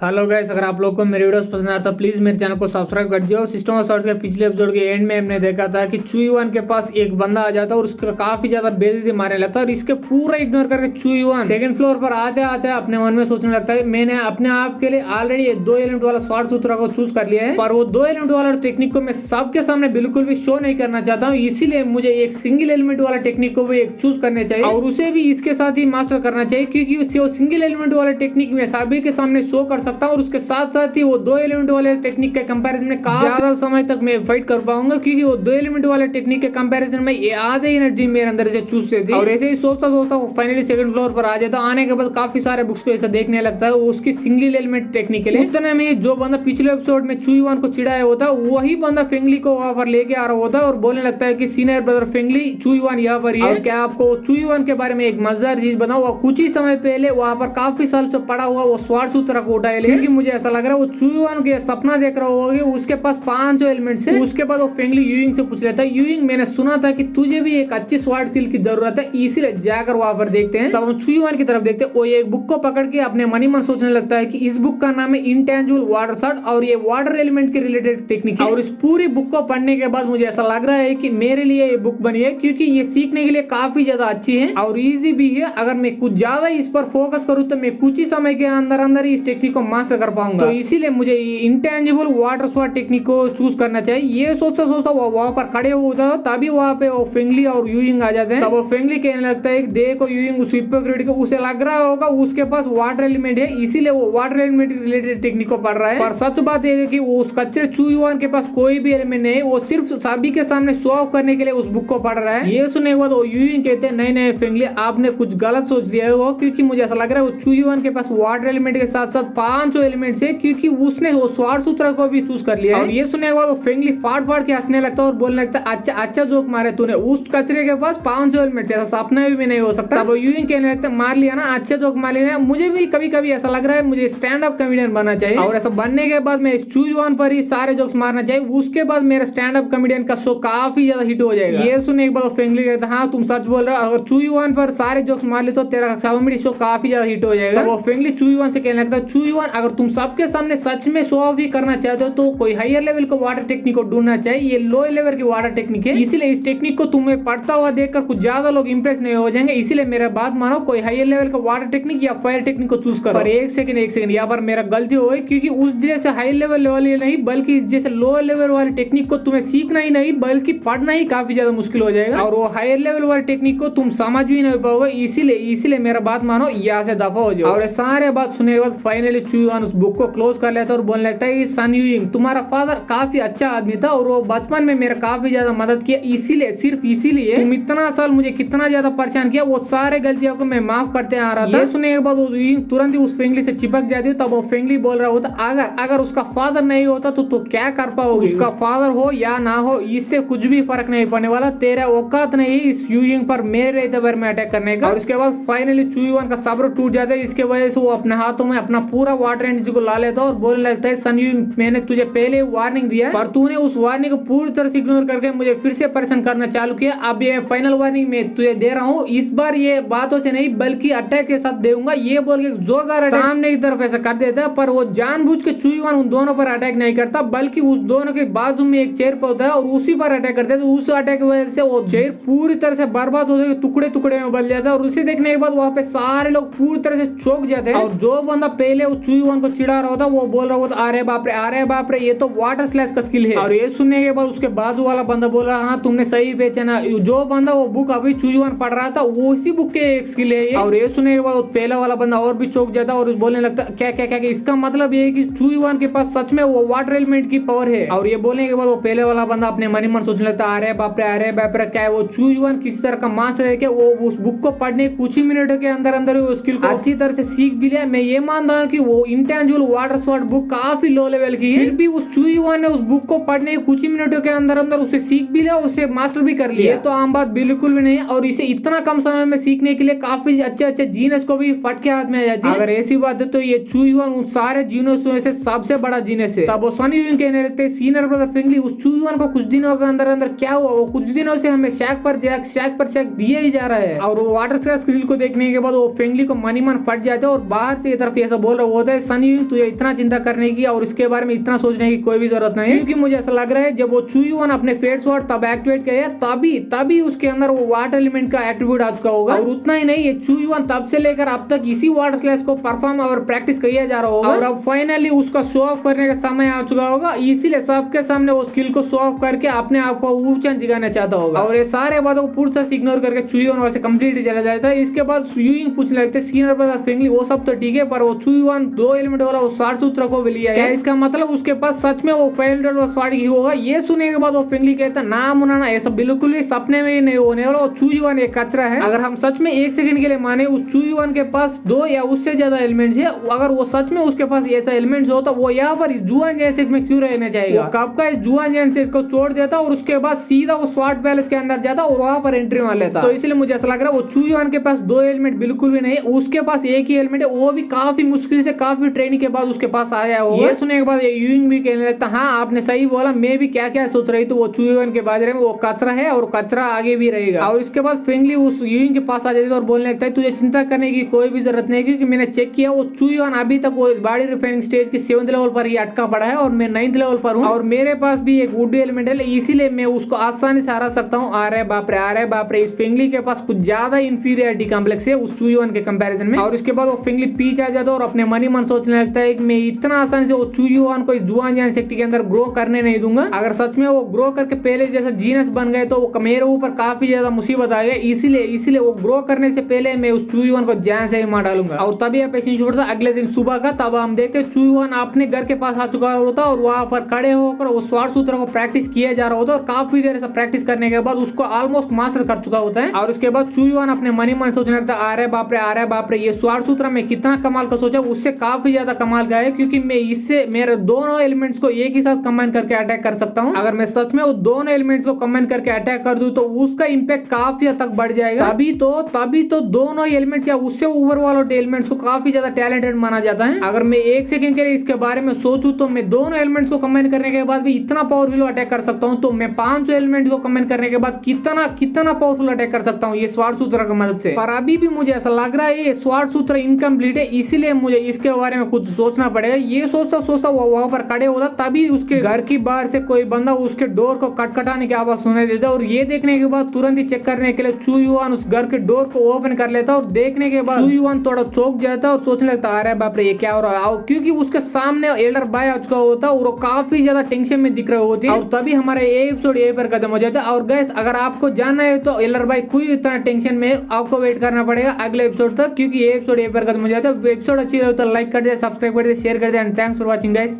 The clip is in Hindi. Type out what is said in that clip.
हेलो गाइस, अगर आप लोग को मेरे वीडियोस पसंद आया तो प्लीज मेरे चैनल को सब्सक्राइब कर दियो। सिस्टम ऑफ सॉर्ट्स के पिछले एपिसोड के एंड में हमने देखा था कि चुईवान के पास एक बंदा आ जाता है और उसका काफी ज्यादा बेइज्जती मारने लगता है और इसके पूरा इग्नोर करके चुईवान सेकंड फ्लोर पर आते आते अपने मन में सोचने लगता है मैंने अपने आप के लिए ऑलरेडी 2 एलिमेंट वाला शॉर्ट सूत्र को चूज कर लिया है, पर वो 2 एलिमेंट वाला टेक्निक को मैं सबके सामने बिल्कुल भी शो नहीं करना चाहता हूँ। इसीलिए मुझे एक सिंगल एलिमेंट वाला टेक्निक को भी एक चूज करने चाहिए और उसे भी इसके साथ ही मास्टर करना चाहिए, क्योंकि वो सिंगल एलिमेंट वाला टेक्निक में सभी के सामने शो कर सकता हूँ और उसके साथ साथ ही वो 2 एलिमेंट वाले टेक्निक के कंपैरिजन में काफी ज्यादा समय तक मैं फाइट कर पाऊंगा, क्योंकि वो 2 एलिमेंट वाले टेक्निक के कंपैरिजन में ये आधे एनर्जी मेरे अंदर से चूस से थी। और ऐसे ही सोचता सोचता वो फाइनली सेकंड फ्लोर पर आ जाता। आने के बाद काफी सारे बुक्स को ऐसा देखने लगता है वो उसकी सिंगल एलिमेंट टेक्निक के लिए। उतने में जो बंदा पिछले एपिसोड में चुईवान को चिढ़ाया होता वही बंदा फेंगली को वहां पर लेके आ रहा होता और बोलने लगता है कि सीनियर ब्रदर फेंगली चुईवान यहाँ पर है। क्या आपको चुईवान के बारे में एक मजेदार चीज बताऊं? कुछ ही समय पहले वहां पर काफी साल से पड़ा हुआ वो स्वार्थ सूत्र को उठाया, लेकिन मुझे ऐसा लग रहा है वो चुईवान के सपना देख रहा होगा उसके पास 5 एलिमेंट्स है। उसके बाद वो फेंगली यूइंग से पूछ लेता है, यूइंग मैंने सुना था कि तुझे भी एक अच्छी स्वार्ड किल की जरूरत है, इसीलिए जाकर वहां पर देखते हैं। तब हम चुईवान की तरफ देखते हैं। वो एक बुक को पकड़ के अपने मनी मन सोचने लगता है कि इस बुक का नाम है इंटेंजिबल वाटर शॉट और ये वाटर एलिमेंट के रिलेटेड टेक्निक है। और इस पूरी बुक को पढ़ने के बाद मुझे ऐसा लग रहा है कि मेरे लिए ये बुक बनी है, क्योंकि ये सीखने के लिए काफी ज्यादा अच्छी है और इजी भी है। अगर मैं कुछ ज्यादा इस पर फोकस करूँ तो मैं कुछ ही समय के अंदर अंदर ही इस टेक्निक को मास्टर कर पाऊंगा। तो इसीलिए मुझे इंटेंजिबल वाटर शॉट टेक्निक को चूज करना चाहिए। ये सोचता सोचता वो वहां पर खड़े होता है, तभी वहां पे वो फेंगली और यूइंग आ जाते हैं। तब वो फेंगली कहने लगता है देखो यूइंग उस हिपोक्रेट को उसे लग रहा होगा उसके पास वाटर एलिमेंट है, इसीलिए वो वाटर एलिमेंट रिलेटेड टेक्निक को पढ़ रहा है। पर सच बात है कि वो उस कच्चे चुईवान के पास कोई भी एलिमेंट नहीं है, वो सिर्फ सभी के सामने शो ऑफ करने के लिए उस बुक को पढ़ रहा है। ये सुनने के बाद वो यूइंग कहते हैं नहीं नहीं फेंगली आपने कुछ गलत सोच लिया है, क्योंकि मुझे ऐसा लग रहा है वो चुईवान के पास वाटर एलिमेंट के साथ साथ 5 एलिमेंट्स है, क्योंकि उसने वो स्वार्थ सूत्र को भी चूज कर लिया है। और ये सुनने के बाद वो फेंगली फाड़ फाड़ के हंसने लगता है और बोलने लगता है अच्छा अच्छा जोक मारे तूने, उस कचरे के पास 5 एलिमेंट्स, ऐसा सपना भी नहीं हो सकता। वो यूइंग कहने लगता है मार लिया ना, अच्छा जोक मार लिया। मुझे भी कभी कभी ऐसा लग रहा है मुझे स्टैंड अप कॉमेडियन बनना चाहिए और ऐसा बनने के बाद मैं इस चुईवान पर ही सारे जोक्स मारना चाहिए, उसके बाद मेरा स्टैंड अप कॉमेडियन का शो काफी ज्यादा हिट हो जाएगा। ये सुनने के बाद फेंगली कहता है हाँ तुम सच बोल रहे हो, अगर चुईवान पर सारे जोक्स मार ले तो तेरा कॉमेडी शो काफी ज्यादा हिट हो जाएगा। वो फेंगली चुईवान से कहने लगता है चुईवान अगर तुम सबके सामने सच में शो ऑफ भी करना चाहते हो तो कोई हायर लेवल को वाटर टेक्निक को ढूंढना चाहिए, ये लो लेवल की वाटर टेक्निक है, इसीलिए इस टेक्निक को तुम्हें पढ़ता हुआ देखकर कुछ ज्यादा लोग इंप्रेस नहीं हो जाएंगे, इसीलिए मेरा बात मानो कोई हायर लेवल का वाटर टेक्निक या फायर टेक्निक को चूज करो। पर एक सेकंड यहाँ पर मेरा गलती हो गई, क्योंकि उस जैसे हाई लेवल वाली नहीं बल्कि इस जैसे लो लेवल वाली टेक्निक को तुम्हें सीखना ही नहीं बल्कि पढ़ना ही काफी ज्यादा मुश्किल हो जाएगा और वो हायर लेवल वाली टेक्निक को तुम समझ भी नहीं पाओगे, इसीलिए मेरा बात मानो यहाँ से दफा हो जाओ। और सारे बात सुनने के बाद फाइनली चुईवान उस बुक को क्लोज कर लेता है और बोलने लगता है सन यूइंग तुम्हारा फादर काफी अच्छा आदमी था और वो बचपन में मेरा काफी ज्यादा मदद किया, इसीलिए सिर्फ इसीलिए तुम इतना साल मुझे कितना ज्यादा परेशान किया, वो सारे गलतियों को मैं माफ करते आ रहा था। ये सुनने के बाद वो तुरंत ही उस फेंगली से चिपक जाती है। तब वो फेंगली बोल रहा होता अगर उसका फादर नहीं होता तो क्या कर पाओगे, उसका फादर हो या ना हो इससे कुछ भी फर्क नहीं पड़ने वाला, तेरा औकात नहीं इस यूइंग पर मेरे रहते बार में अटैक करने का। और उसके बाद फाइनली चुईवान का सब्र टूट जाता है, इसके वजह से वो अपने हाथों में अपना पूरा वाटर एनर्जी को ला लेता है और बोलने लगता है सन यूइंग मैंने तुझे पहले वार्निंग दिया पर तूने उस वार्निंग को पूरी तरह से इग्नोर करके मुझे फिर से परेशान करना चालू किया। अब ये फाइनल वार्निंग मैं तुझे दे रहा हूँ, इस बार ये बातों से नहीं बल्कि अटैक के साथ दूंगा। ये बोल के जोरदार सामने की तरफ ऐसा कर देता है, पर वो जानबूझ के चुईवान उन दोनों पर अटैक नहीं करता बल्कि उस दोनों के बाजू में एक चेयर पर होता है और उसी पर अटैक करता है। तो उस अटैक की वजह से वो चेयर पूरी तरह से बर्बाद हो जाती, टुकड़े टुकड़े में बदल जाता है और उसे देखने के बाद वहाँ पे सारे लोग पूरी तरह से चौंक जाते हैं। और जो बंदा पहले उस चुईवान को चिढ़ा रहा होता वो बोल रहा होता अरे बाप रे ये तो वाटर स्लैश का स्किल है। और ये सुनने के बाद उसके बाजू वाला बंदा बोल रहा हाँ तुमने सही पहचाना, जो बंदा वो बुक अभी चुईवान पढ़ रहा था वो इसी बुक के एक स्किल है ये। और ये सुनने के बाद पहला वाला बंदा और भी चौंक जाता और बोलने लगता क्या इसका मतलब ये है कि चुईवान के पास सच में वो वाटर एलिमेंट की पावर है। और ये बोलने के बाद वो पहले वाला बंदा अपने मन ही मन सोचने लगता अरे बाप रे क्या है वो चुईवान किसी तरह का मास्टर है क्या, वो उस बुक को पढ़ने कुछ ही मिनटों के अंदर अंदर वो स्किल को अच्छी तरह से सीख भी लिया। मैं ये मानता हूँ कि वो इंटेंजिबल वाटर शॉट बुक काफी लो लेवल की है, फिर भी उस चुईवान ने उस बुक को पढ़ने कुछ ही मिनटों के अंदर अंदर उसे सीख भी लिया, उसे मास्टर भी कर लिया। ये तो आम बात बिल्कुल भी नहीं है और इसे इतना कम समय में सीखने के लिए काफी अच्छे जीनियस को भी फट के हाथ में आ जाती है। अगर ऐसी बात है तो ये चुईवान उन सारे जीनियस में से सबसे बड़ा जीनियस है। तब वो सन यूइंग कहने लगते हैं सीनियर ब्रदर फेंगली उस चुईवान को कुछ दिनों के अंदर अंदर क्या हुआ, वो कुछ दिनों से हमें शैक पर शैक दिए ही जा रहा है। और वो वाटर स्किल को देखने के बाद वो फेंगली को मनी मन फट जाते हैं और बाहर की तरफ ऐसा बोल रहा होता गाइस सन यूइंग तुझे इतना चिंता करने की और इसके बारे में इतना सोचने की कोई भी जरूरत नहीं है, क्योंकि मुझे ऐसा लग रहा है जब वो चुई-वन अपने फेट स्वॉर्ड तब एक्टिवेट किया तभी उसके अंदर वो वाटर एलिमेंट का एट्रीब्यूट आ चुका होगा। और उतना ही नहीं, ये चुई-वन तब से लेकर अब तक इसी वाटर स्लैश को परफॉर्म और प्रैक्टिस किया जा रहा होगा और अब फाइनली उसका शो ऑफ करने का समय आ चुका होगा, इसीलिए सबके सामने वो स्किल को शो ऑफ करके अपने आप को ऊंचा दिखाना चाहता होगा। और ये सारे बातों को पूरी तरह से इग्नोर करके चुई-वन वैसे कंप्लीटली चला जाता है। इसके बाद यूइंग पूछने लगते हैं सीनियर ब्रदर फेंगली वो सब तो ठीक है, पर वो चुई-वन 2 एलिमेंट वाला वो स्वार्ड सूत्र को भी लिया है, इसका मतलब उसके पास सच में वो फाइनल वाला स्वार्ड ही होगा। ये सुनने के बाद वो फेंगली कहता है ना मुनाना, ऐसा बिल्कुल भी सपने में ही नहीं होने वाला, वो चुई-वन एक कचरा है। अगर हम सच में एक सेकंड के लिए माने उस चुई-वन के पास 2 या उससे ज्यादा एलिमेंट्स है, अगर वो सच में उसके पास ऐसा एलिमेंट्स हो तो वो यहाँ पर जुआन जैसे में क्यों रहना चाहेगा? कब का इस जुआन जैसे को छोड़ देता और उसके बाद सीधा वो स्वार्ड पैलेस के अंदर जाता और वहां पर एंट्री मार लेता। तो इसलिए मुझे ऐसा लग रहा है वो चुई-वन के पास 2 एलिमेंट बिल्कुल भी नहीं, उसके पास एक ही एलिमेंट है, वो भी काफी मुश्किल से काफी ट्रेनिंग के बाद उसके पास आया होगा। ये सुनने के बाद यूइंग भी कहने लगता हाँ आपने सही बोला, मैं भी क्या क्या सोच रही थी, वो चुई-वन के बारे में वो कचरा है और कचरा आगे भी रहेगा। और इसके बाद फेंगली उस यूइंग के पास आ जाती है और बोलने लगता है तुझे चिंता करने की कोई भी जरूरत नहीं, क्योंकि मैंने चेक किया वो चुई-वन अभी तक वो बॉडी रिफाइनिंग स्टेज के 7th लेवल पर ही अटका पड़ा है और मैं 9th लेवल पर हूँ और मेरे पास भी एक वुड एलिमेंट है, इसीलिए मैं उसको आसानी से हरा सकता हूँ। अरे बाप रे, इस फेंगली के पास कुछ ज्यादा इंफीरियरिटी कॉम्प्लेक्स है उस चुई-वन के कंपैरिजन में। और इसके बाद वो फेंगली पीछे आ जाता है और अपने मन ही मन सोचने लगता है कि मैं इतना आसानी से वो चुई-वन को इस जुआन जान सेक्टी के अंदर ग्रो करने नहीं दूंगा। अगर सच में वो ग्रो करके पहले जैसा जीनस बन गए तो वो मेरे ऊपर काफी ज्यादा मुसीबत आ गई, इसीलिए वो ग्रो करने से पहले मैं उस चुई-वन को जान से ही मार डालूंगा। और तभी आप पेशेंस छोड़ता अगले दिन सुबह का, तब हम देखते चुई-वन अपने घर के पास आ चुका होता और वहां पर खड़े होकर वो स्वार्ड सूत्र को प्रैक्टिस किया जा रहा होता और काफी देर से प्रैक्टिस करने के बाद उसको ऑलमोस्ट मास्टर कर चुका होता है। और उसके बाद चुई-वन अपने मन ही मन सोचने लगता है अरे बाप रे, ये स्वार्ड सूत्र में कितना कमाल का सोचा, उससे काफी ज्यादा कमाल का है, क्योंकि मैं इससे मेरे दोनों एलिमेंट्स को एक ही साथ कंबाइन करके अटैक कर सकता हूँ। अगर मैं सच में वो दोनों एलिमेंट्स को कंबाइन करके अटैक कर दूं तो उसका इंपैक्ट काफी हद तक बढ़ जाएगा। तभी तो दोनों एलिमेंट्स या उससे ऊपर वाले एलिमेंट्स को काफी ज्यादा टैलेंटेड माना जाता है। अगर मैं एक सेकंड के लिए इसके बारे में सोचूं तो मैं दोनों एलिमेंट्स को कंबाइन करने के बाद भी इतना पावरफुल अटैक कर सकता हूं, तो मैं 5 एलिमेंट्स को कंबाइन करने के बाद कितना पावरफुल अटैक कर सकता हूं ये स्वार्ड सूत्र की मदद से। पर अभी भी मुझे ऐसा लग रहा है ये स्वार्ड सूत्र इनकम्प्लीट है, इसीलिए मुझे इसके बारे में कुछ सोचना पड़ेगा। ये सोचता वो वहां पर खड़े होता, तभी उसके घर की बाहर से कोई बंदा उसके डोर को खटखटाने की आवाज सुनाई देता और ये देखने के बाद तुरंत ही चेक करने के लिए चुई-वन उस घर के डोर को ओपन कर लेता और देखने के बाद चुई-वन थोड़ा चौंक जाता और सोचने लगता अरे बाप रे ये क्या हो रहा है, क्योंकि उसके सामने एल्डर बाय आ चुका होता और वो काफी ज्यादा टेंशन में दिख रहे होते और तभी हमारा ये एपिसोड यहीं पर खत्म हो जाता है। और गाइस अगर आपको जानना है तो एल्डर बाय कोई इतना टेंशन में आपको वेट करना पड़ेगा अगले एपिसोड तक, क्योंकि ये एपिसोड यहीं पर खत्म हो जाता है। एपिसोड अच्छी लगे तो लाइक कर दे, सब्सक्राइब कर दे, शेयर कर दे and thanks for watching guys.